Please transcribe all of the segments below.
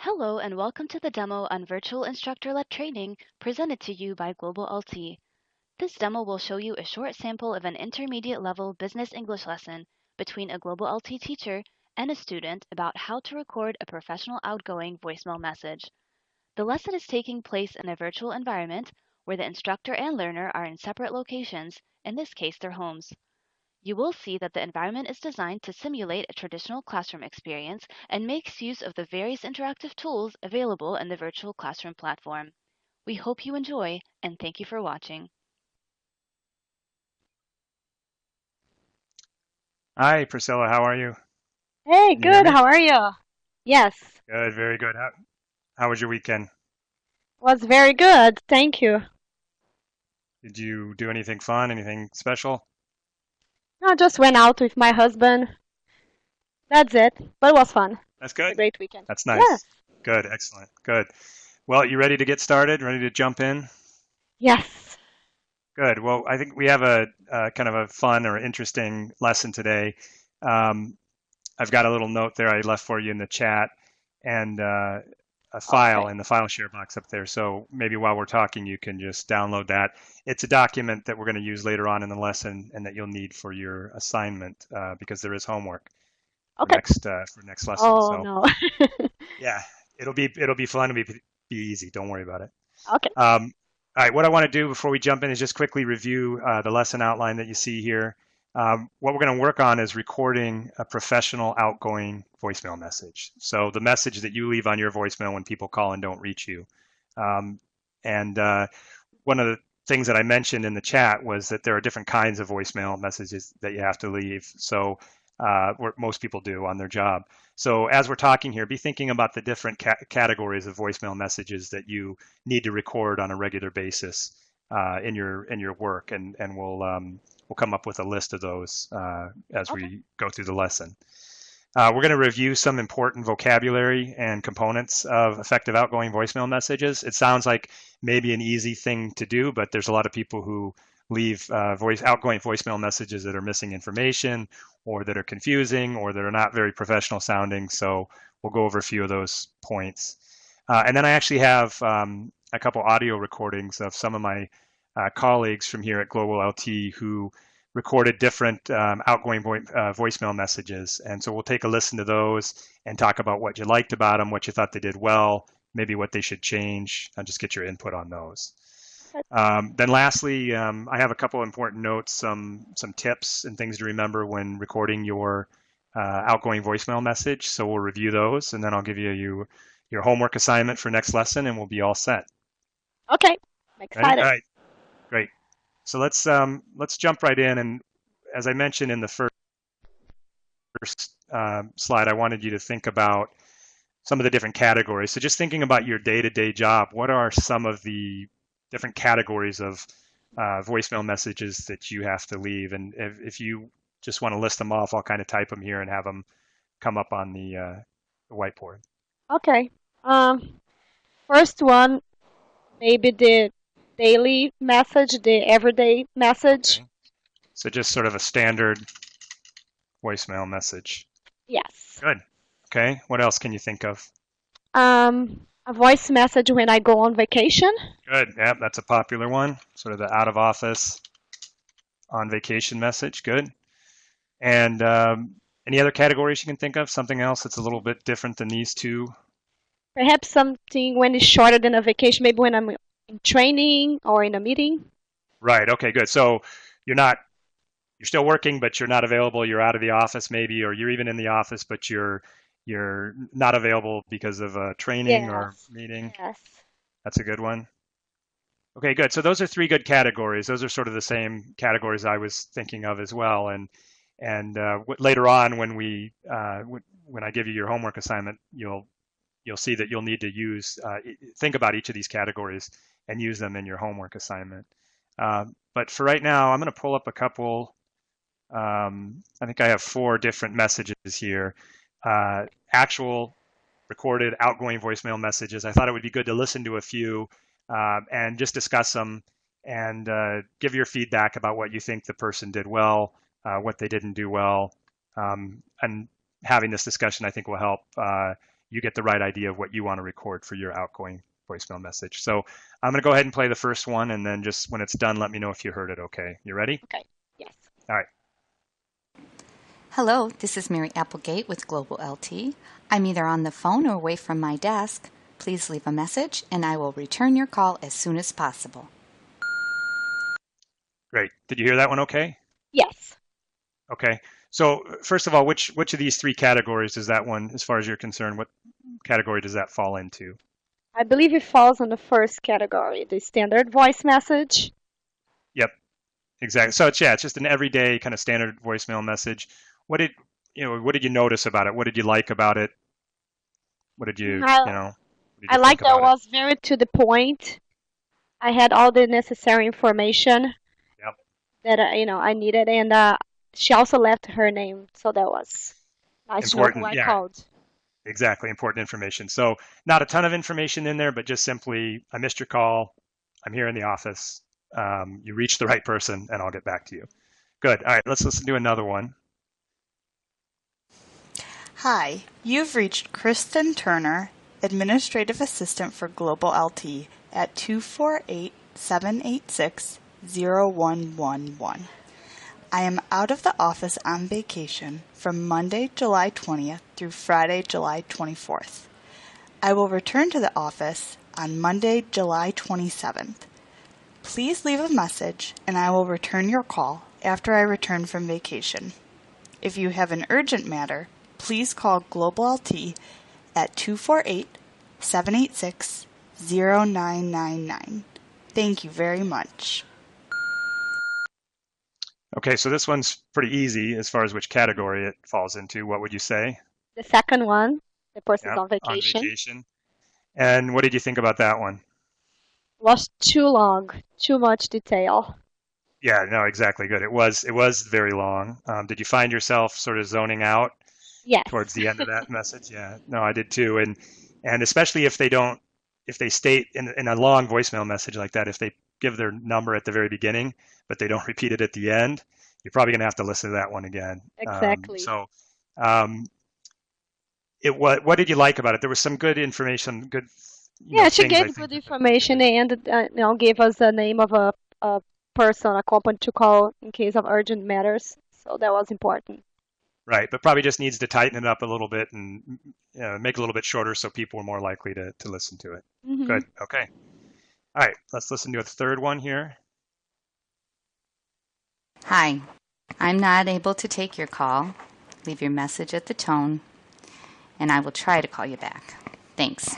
Hello and welcome to the demo on Virtual Instructor-Led Training presented to you by Global LT. This demo will show you a short sample of an intermediate level business English lesson between a Global LT teacher and a student about how to record a professional outgoing voicemail message. The lesson is taking place in a virtual environment where the instructor and learner are in separate locations, in this case their homes. You will see that the environment is designed to simulate a traditional classroom experience and makes use of the various interactive tools available in the virtual classroom platform. We hope you enjoy, and thank you for watching. Hi, Priscilla. How are you? Hey, Can you hear good. me? How are you? Yes, Good, very good. How was your weekend? was very good. Thank you. Did you do anything fun, anything special? I just went out with my husband. That's it. But it was fun. That's It's a good. great weekend. That's Yes. nice. Good, excellent. Good. Well, you ready to get started? Ready to jump in? Yes. Good. Well, I think we have a kind of a fun or interesting lesson today. Um, I've got a little note there I left for you in the chat and a file Okay. in the file share box up there. So maybe while we're talking, you can just download that. It's a document that we're going to use later on in the lesson and that you'll need for your assignment because there is homework Okay. for next lesson. Oh So no. yeah, it'll be fun. It'll be easy. Don't worry about it. Okay. All right, what I want to do before we jump in is just quickly review the lesson outline that you see here. What we're going to work on is recording a professional outgoing voicemail message. So the message that you leave on your voicemail when people call and don't reach you. Um, and one of the things that I mentioned in the chat was that there are different kinds of voicemail messages that you have to leave. So what most people do on their job. So as we're talking here, be thinking about the different categories of voicemail messages that you need to record on a regular basis in your work, and we'll come up with a list of those as Okay. we go through the lesson. We're going to review some important vocabulary and components of effective outgoing voicemail messages. It sounds like maybe an easy thing to do, but there's a lot of people who leave outgoing voicemail messages that are missing information or that are confusing or that are not very professional sounding. So we'll go over a few of those points. And then I actually have a couple audio recordings of some of my colleagues from here at Global LT who recorded different outgoing voicemail messages. And so we'll take a listen to those and talk about what you liked about them, what you thought they did well, maybe what they should change, and just get your input on those. Then lastly, I have a couple important notes, some tips and things to remember when recording your outgoing voicemail message. So we'll review those, and then I'll give you your homework assignment for next lesson, and we'll be all set. Okay. I'm Ready? All excited. right, great. So let's jump right in. And as I mentioned in the first slide, I wanted you to think about some of the different categories. So just thinking about your day-to-day job, what are some of the different categories of voicemail messages that you have to leave? And if you just want to list them off, I'll kind of type them here and have them come up on the whiteboard. Okay. Um, First one, maybe the daily message, the everyday message. Okay. So just sort of a standard voicemail message. Yes. Good. Okay. What else can you think of? A voice message when I go on vacation. Good. Yeah, that's a popular one. Sort of the out of office on vacation message. Good. And any other categories you can think of? Something else that's a little bit different than these two? Perhaps something when it's shorter than a vacation, maybe when I'm in training or in a meeting. Right. Okay, good. So you're not you're still working, but you're not available. You're out of the office maybe, or you're even in the office, but you're not available because of a training or Yes. meeting. Yes. That's a good one. Okay, good. So those are three good categories. Those are sort of the same categories I was thinking of as well. And later on, when I give you your homework assignment, you'll see that you'll need to think about each of these categories and use them in your homework assignment. But for right now, I'm going to pull up a couple. I think I have 4 different messages here. Actual recorded outgoing voicemail messages. I thought it would be good to listen to a few and just discuss them and give your feedback about what you think the person did well, what they didn't do well. And having this discussion, I think, will help you get the right idea of what you want to record for your outgoing voicemail message. So I'm going to go ahead and play the first one, and then just when it's done, let me know if you heard it okay. You ready? Okay. Yes. All right. Hello, this is Mary Applegate with Global LT. I'm either on the phone or away from my desk. Please leave a message and I will return your call as soon as possible. Great. Did you hear that one okay? Yes. Okay. So first of all, which of these three categories does that one, as far as you're concerned, what category does that fall into? I believe it falls on the first category, the standard voice message. Yep, exactly. So it's just an everyday kind of standard voicemail message. What did you notice about it? What did you like about it? What did you, I liked that it was very to the point. I had all the necessary information that I needed, and she also left her name, so that was nice important. To know who I called. Exactly, important information. So not a ton of information in there, but just simply, I missed your call. I'm here in the office. You reached the right person, and I'll get back to you. Good. All right, let's listen to another one. Hi, you've reached Kristen Turner, Administrative Assistant for Global LT at 248-786-0111. I am out of the office on vacation from Monday, July 20th through Friday, July 24th. I will return to the office on Monday, July 27th. Please leave a message and I will return your call after I return from vacation. If you have an urgent matter, please call Global LT at 248-786-0999. Thank you very much. Okay, so this one's pretty easy as far as which category it falls into. What would you say? The second one, the person's on vacation. On vacation. And what did you think about that one? Was too long, too much detail. Yeah, no, exactly. Good. It was very long. Did you find yourself sort of zoning out? Yes. Towards the end of that message? Yeah. No, I did too. And especially if they state in a long voicemail message like that, if they give their number at the very beginning, but they don't repeat it at the end, you're probably going to have to listen to that one again. Exactly. What did you like about it? There was some good information, good. She gave good information and gave us the name of a person, a company to call in case of urgent matters. So that was important. Right, but probably just needs to tighten it up a little bit and make it a little bit shorter so people are more likely to listen to it. Mm-hmm. Good. Okay. All right, let's listen to a third one here. Hi, I'm not able to take your call. Leave your message at the tone, and I will try to call you back. Thanks.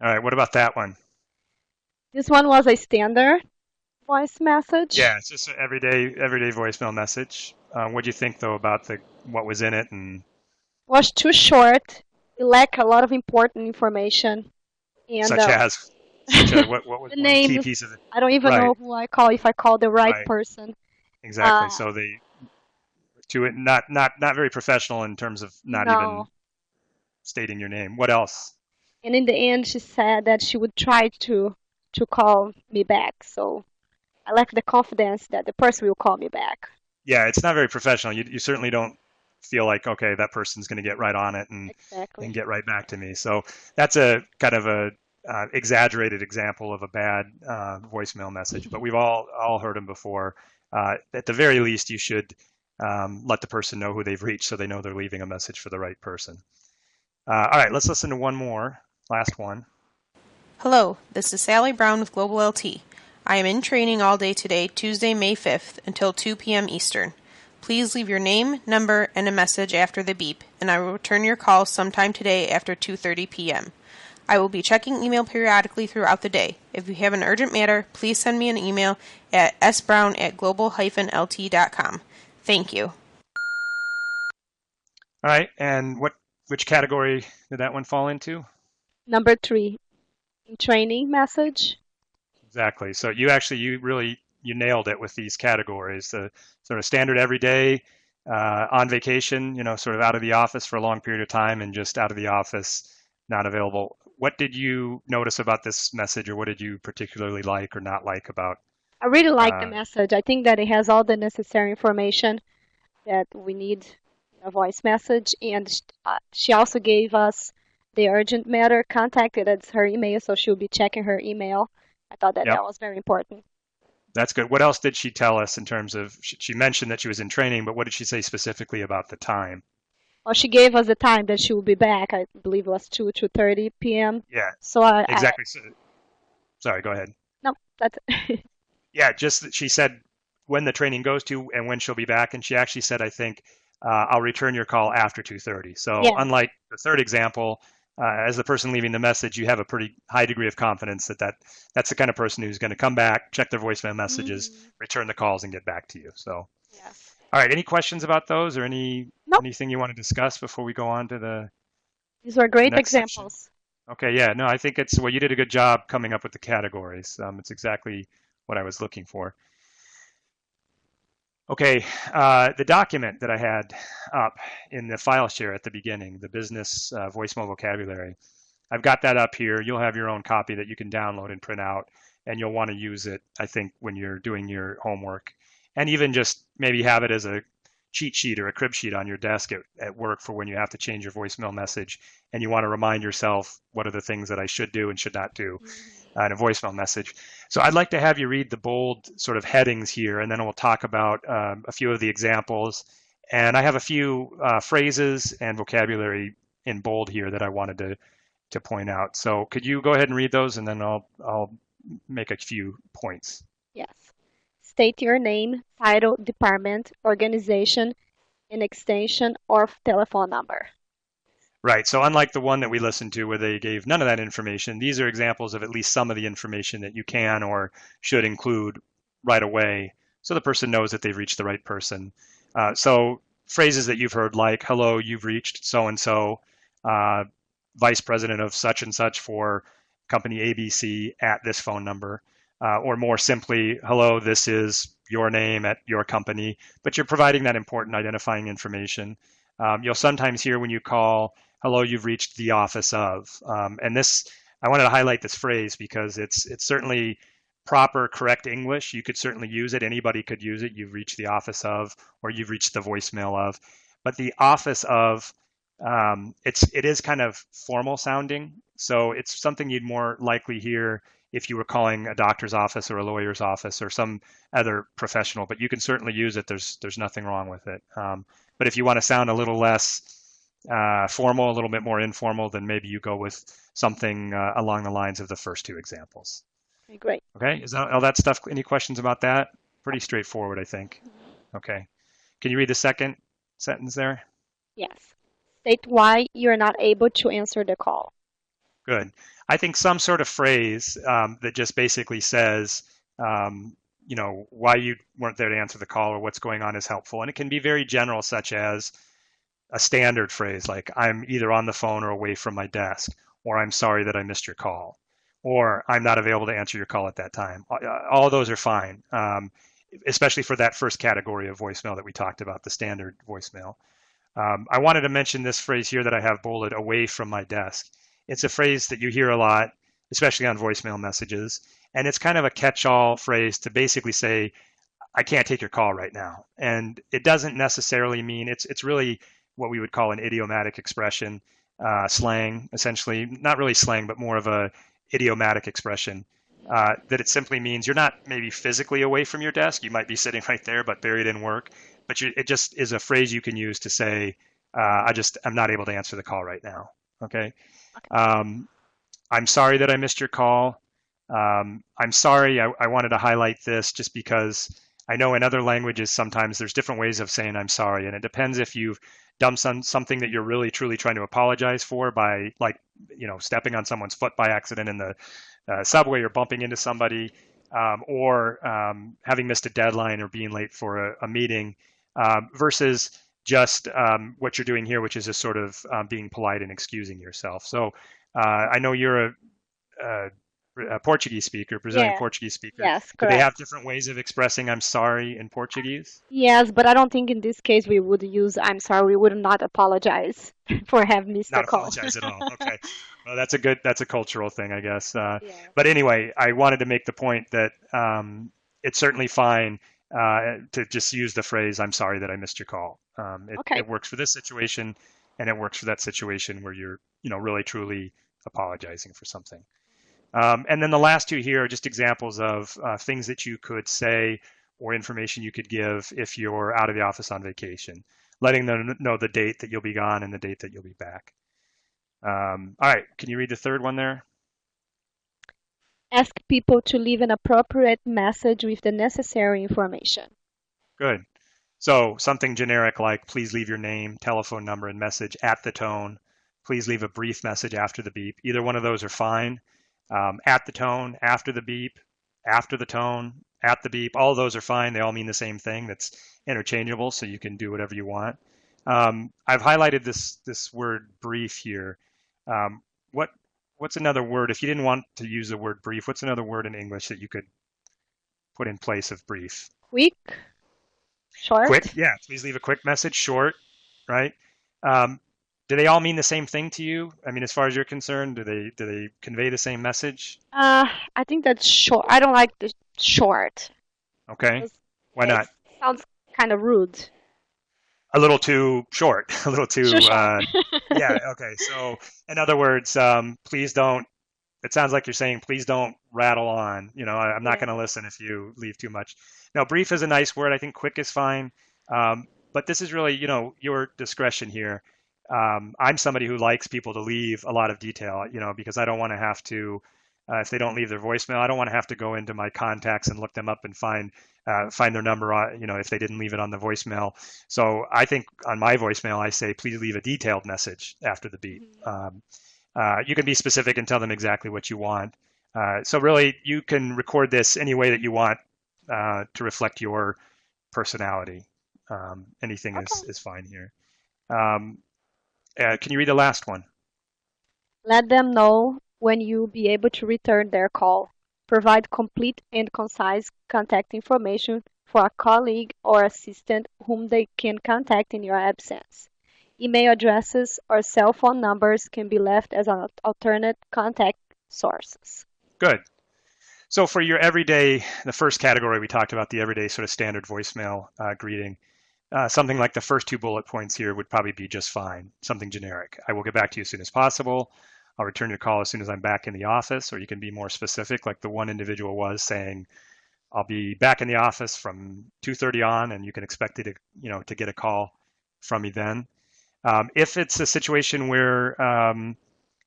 All right, what about that one? This one was a standard voice message. Yeah, it's just an everyday voicemail message. What do you think though about what was in it? And was too short. It lacked a lot of important information. And, such as what was the one names, key piece of it? I don't even know who I call if I call the right person. Exactly. So not very professional in terms of not even stating your name. What else? And in the end, she said that she would try to call me back. So I lack the confidence that the person will call me back. Yeah, it's not very professional. You certainly don't feel like, okay, that person's going to get right on it and get right back to me. So that's a kind of a exaggerated example of a bad voicemail message. But we've all heard them before. At the very least, you should let the person know who they've reached so they know they're leaving a message for the right person. All right, let's listen to one more. Last one. Hello, this is Sally Brown with Global LT. I am in training all day today, Tuesday, May 5th, until 2 p.m. Eastern. Please leave your name, number, and a message after the beep, and I will return your call sometime today after 2:30 p.m. I will be checking email periodically throughout the day. If you have an urgent matter, please send me an email at sbrown@global-lt.com. Thank you. All right, and which category did that one fall into? Number 3, training message. Exactly. So you nailed it with these categories. The sort of standard everyday, on vacation, sort of out of the office for a long period of time and just out of the office, not available. What did you notice about this message, or what did you particularly like or not like about? I really like the message. I think that it has all the necessary information that we need a voice message, and she also gave us the urgent matter contacted as her email, so she'll be checking her email. I thought that that was very important. That's good. What else did she tell us in terms of, she mentioned that she was in training, but what did she say specifically about the time? Well, she gave us the time that she will be back. I believe it was 2:30 p.m. Yeah, so exactly. Sorry, go ahead. No, that's Yeah, just that she said when the training goes to and when she'll be back, and she actually said, I think, I'll return your call after 2:30. So unlike the third example, as the person leaving the message, you have a pretty high degree of confidence that that's the kind of person who's going to come back, check their voicemail messages, return the calls, and get back to you. So, all right, any questions about those or anything you want to discuss before we go on to the These are great examples. Section? Okay, yeah, no, I think well, you did a good job coming up with the categories. It's exactly what I was looking for. Okay, the document that I had up in the file share at the beginning, the business voicemail vocabulary, I've got that up here. You'll have your own copy that you can download and print out, and you'll want to use it, I think, when you're doing your homework. And even just maybe have it as a cheat sheet or a crib sheet on your desk at work for when you have to change your voicemail message and you want to remind yourself what are the things that I should do and should not do in a voicemail message. So I'd like to have you read the bold sort of headings here, and then we'll talk about a few of the examples. And I have a few phrases and vocabulary in bold here that I wanted to point out. So could you go ahead and read those, and then I'll make a few points. Yes. State your name, title, department, organization, and extension or telephone number. Right. So unlike the one that we listened to where they gave none of that information, these are examples of at least some of the information that you can or should include right away so the person knows that they've reached the right person. So phrases that you've heard like, hello, you've reached so-and-so, vice president of such and such for company ABC at this phone number. Or more simply, hello, this is your name at your company, but you're providing that important identifying information. You'll sometimes hear when you call, hello, you've reached the office of. And this, I wanted to highlight this phrase because it's certainly proper, correct English. You could certainly use it. Anybody could use it. You've reached the office of, or you've reached the voicemail of. But the office of, it is kind of formal sounding. So it's something you'd more likely hear if you were calling a doctor's office or a lawyer's office or some other professional, but you can certainly use it. There's nothing wrong with it. But if you want to sound a little less formal, a little bit more informal, then maybe you go with something along the lines of the first two examples. Okay, great. Okay, is that all that stuff? Any questions about that? Pretty straightforward, I think. Okay. Can you read the second sentence there? Yes. State why you're not able to answer the call. Good. I think some sort of phrase that just basically says, why you weren't there to answer the call or what's going on is helpful. And it can be very general, such as a standard phrase like, I'm either on the phone or away from my desk, or I'm sorry that I missed your call, or I'm not available to answer your call at that time. All of those are fine, especially for that first category of voicemail that we talked about, the standard voicemail. I wanted to mention this phrase here that I have bolded, away from my desk. It's a phrase that you hear a lot, especially on voicemail messages. And it's kind of a catch-all phrase to basically say, I can't take your call right now. And it doesn't necessarily mean, it's really what we would call an idiomatic expression, slang, essentially. Not really slang, but more of a idiomatic expression. That it simply means you're not maybe physically away from your desk. You might be sitting right there, but buried in work. But it just is a phrase you can use to say, I'm not able to answer the call right now. Okay. I'm sorry that I missed your call. I'm sorry. I wanted to highlight this just because I know in other languages sometimes there's different ways of saying I'm sorry, and it depends if you've done something that you're really truly trying to apologize for by, like, stepping on someone's foot by accident in the subway or bumping into somebody, or having missed a deadline or being late for a meeting, versus just what you're doing here, which is just sort of being polite and excusing yourself. So I know you're a Portuguese speaker, Brazilian Portuguese speaker. Yes, correct. Do they have different ways of expressing I'm sorry in Portuguese? Yes, but I don't think in this case we would use I'm sorry. We would not apologize for having missed the call. Not apologize at all. Okay. Well, that's a cultural thing, I guess. But anyway, I wanted to make the point that it's certainly fine to just use the phrase, I'm sorry that I missed your call. Okay. It works for this situation, and it works for that situation where you're, really truly apologizing for something. And then the last two here are just examples of things that you could say or information you could give if you're out of the office on vacation, letting them know the date that you'll be gone and the date that you'll be back. All right, can you read the third one there? Ask people to leave an appropriate message with the necessary information. Good. So something generic like, please leave your name, telephone number, and message at the tone. Please leave a brief message after the beep. Either one of those are fine. At the tone, after the beep, after the tone, at the beep, all of those are fine. They all mean the same thing. That's interchangeable, so you can do whatever you want. I've highlighted this word brief here. What's another word? If you didn't want to use the word brief, what's another word in English that you could put in place of brief? Quick. Short. Quick, yeah. Please leave a quick message. Short, right? Do they all mean the same thing to you? I mean, as far as you're concerned, do they convey the same message? I think that's short. I don't like the short. Okay. Why not? It sounds kind of rude. A little too short. A little too. Short. Yeah. Okay. So, in other words, please don't. It sounds like you're saying, please don't rattle on. I'm not going to listen if you leave too much. Now, brief is a nice word. I think quick is fine. But this is really, your discretion here. I'm somebody who likes people to leave a lot of detail, because I don't want to have to, if they don't leave their voicemail, I don't want to have to go into my contacts and look them up and find their number on, if they didn't leave it on the voicemail. So I think on my voicemail, I say, please leave a detailed message after the beep. You can be specific and tell them exactly what you want. So really, you can record this any way that you want to reflect your personality. Anything is fine here. Can you read the last one? Let them know when you'll be able to return their call. Provide complete and concise contact information for a colleague or assistant whom they can contact in your absence. Email addresses or cell phone numbers can be left as an alternate contact sources. Good. So for your everyday, the first category we talked about, the everyday sort of standard voicemail greeting, something like the first two bullet points here would probably be just fine, something generic. I will get back to you as soon as possible. I'll return your call as soon as I'm back in the office, or you can be more specific, like the one individual was saying, I'll be back in the office from 2:30 on, and you can expect it to get a call from me then. If it's a situation where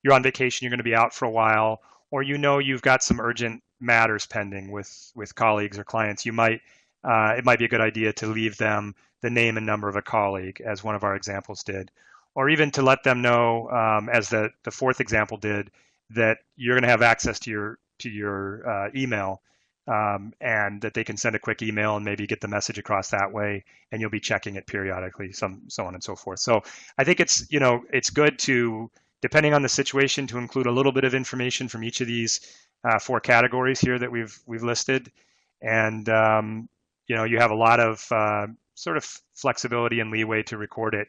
you're on vacation, you're going to be out for a while, or you've got some urgent matters pending with colleagues or clients, it might be a good idea to leave them the name and number of a colleague, as one of our examples did, or even to let them know, as the fourth example did, that you're going to have access to your email, and that they can send a quick email and maybe get the message across that way, and you'll be checking it periodically, so on and so forth. So I think it's good to, depending on the situation, to include a little bit of information from each of these four categories here that we've listed, and you have a lot of sort of flexibility and leeway to record it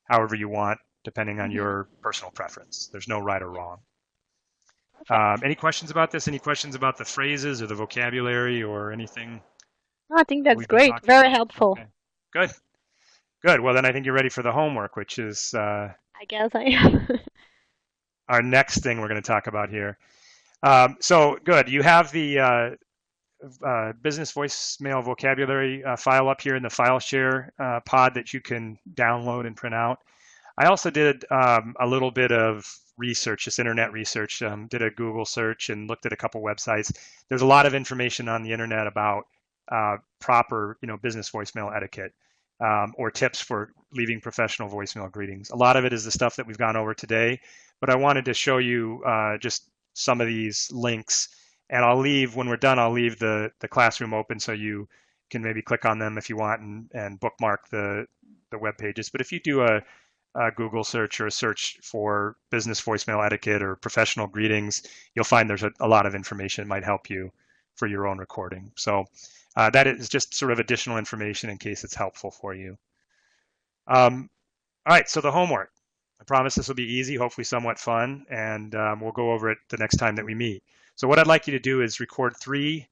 however you want, depending on your personal preference. There's no right or wrong. Any questions about this? Any questions about the phrases or the vocabulary or anything? No, I think that's great. Very helpful. Okay. Good. Good. Well, then I think you're ready for the homework, which is I guess I am. our next thing we're going to talk about here. So good. You have the business voicemail vocabulary file up here in the file share pod that you can download and print out. I also did a little bit of research, just internet research, did a Google search and looked at a couple websites. There's a lot of information on the internet about proper, business voicemail etiquette, or tips for leaving professional voicemail greetings. A lot of it is the stuff that we've gone over today, but I wanted to show you just some of these links. And when we're done, I'll leave the classroom open so you can maybe click on them if you want and bookmark the web pages. But if you do a Google search or a search for business voicemail etiquette or professional greetings, you'll find there's a lot of information that might help you for your own recording. So that is just sort of additional information in case it's helpful for you. All right, so the homework. I promise this will be easy, hopefully somewhat fun, and we'll go over it the next time that we meet. So what I'd like you to do is record 3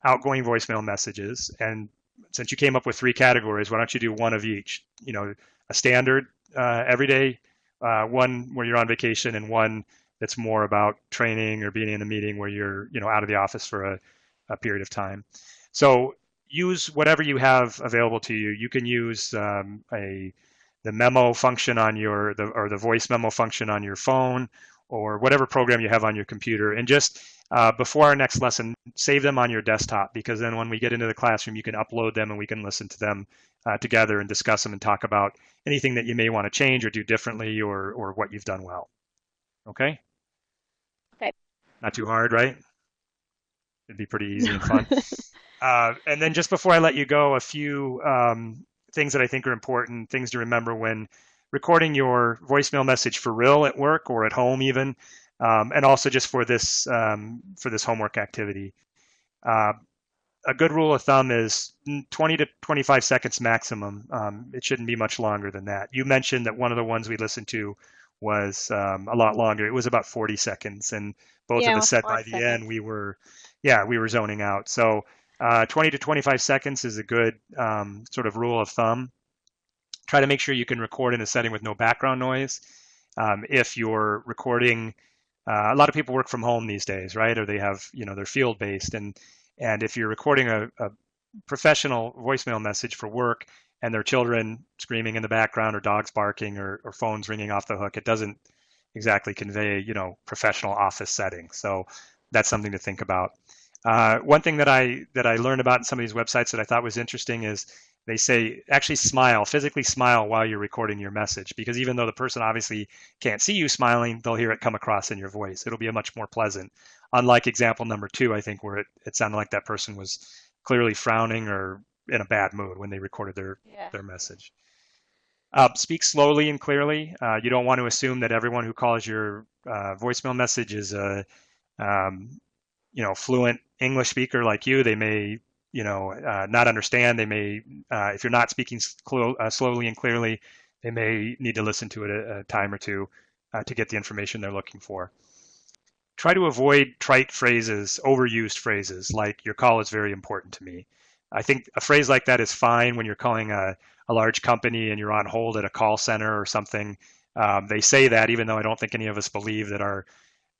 outgoing voicemail messages and since you came up with 3 categories, why don't you do one of each? A standard everyday, one where you're on vacation, and one that's more about training or being in a meeting where you're out of the office for a period of time. So use whatever you have available to you. You can use the memo function on or the voice memo function on your phone, or whatever program you have on your computer, and just before our next lesson, save them on your desktop, because then when we get into the classroom, you can upload them and we can listen to them together and discuss them and talk about anything that you may want to change or do differently, or what you've done well. Okay? Okay. Not too hard, right? It'd be pretty easy and fun. And then just before I let you go, a few things that I think are important, things to remember when recording your voicemail message for real at work or at home even, and also just for this homework activity. A good rule of thumb is 20 to 25 seconds maximum. It shouldn't be much longer than that. You mentioned that one of the ones we listened to was a lot longer. It was about 40 seconds, and both of us said by the end we were zoning out. So 20 to 25 seconds is a good sort of rule of thumb. Try to make sure you can record in a setting with no background noise. If you're recording, a lot of people work from home these days, right? Or they have, they're field-based, and if you're recording a professional voicemail message for work and there are children screaming in the background or dogs barking or phones ringing off the hook, it doesn't exactly convey, professional office setting. So that's something to think about. One thing that I learned about in some of these websites that I thought was interesting is they say actually physically smile while you're recording your message, because even though the person obviously can't see you smiling, they'll hear it come across in your voice. It'll be a much more pleasant. Unlike example number 2, I think, where it sounded like that person was clearly frowning or in a bad mood when they recorded their message. Speak slowly and clearly. You don't want to assume that everyone who calls your voicemail message is a fluent English speaker like you. They may not understand. They may, if you're not speaking slowly and clearly, they may need to listen to it a time or two to get the information they're looking for. Try to avoid trite phrases, overused phrases, like "your call is very important to me." I think a phrase like that is fine when you're calling a large company and you're on hold at a call center or something. They say that, even though I don't think any of us believe that our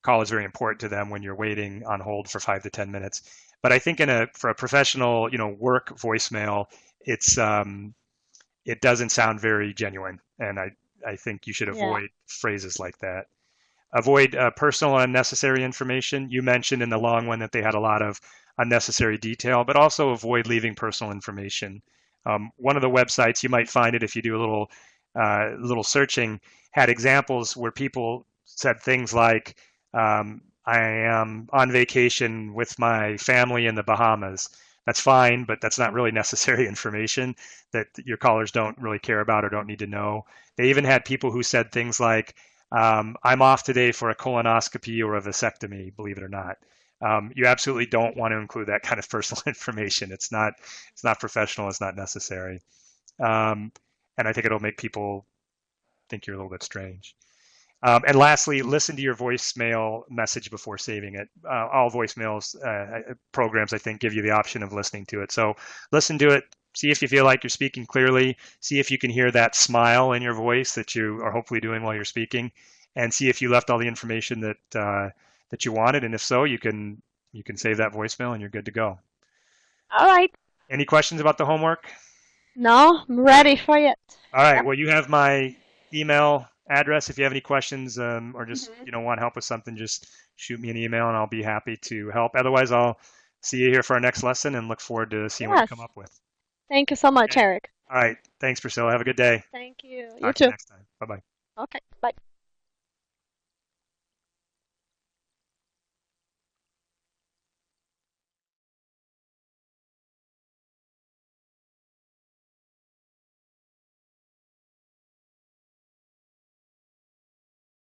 call is very important to them when you're waiting on hold for 5 to 10 minutes. But I think for a professional, work voicemail, it doesn't sound very genuine, and I think you should avoid phrases like that. Avoid personal unnecessary information. You mentioned in the long one that they had a lot of unnecessary detail, but also avoid leaving personal information. One of the websites, you might find it if you do a little searching, had examples where people said things like, I am on vacation with my family in the Bahamas. That's fine, but that's not really necessary information that your callers don't really care about or don't need to know. They even had people who said things like, I'm off today for a colonoscopy or a vasectomy, believe it or not. You absolutely don't want to include that kind of personal information. It's not professional. It's not necessary. And I think it'll make people think you're a little bit strange. And lastly, listen to your voicemail message before saving it. All voicemails programs, I think, give you the option of listening to it. So listen to it. See if you feel like you're speaking clearly. See if you can hear that smile in your voice that you are hopefully doing while you're speaking, and see if you left all the information that you wanted. And if so, you can save that voicemail and you're good to go. All right. Any questions about the homework? No, I'm ready for it. All right. Well, you have my email address. If you have any questions or just want help with something, just shoot me an email and I'll be happy to help. Otherwise, I'll see you here for our next lesson and look forward to seeing what you come up with. Thank you so much, Eric. All right. Thanks, Priscilla. Have a good day. Thank you. Talk to you next time. Bye-bye. Okay. Bye.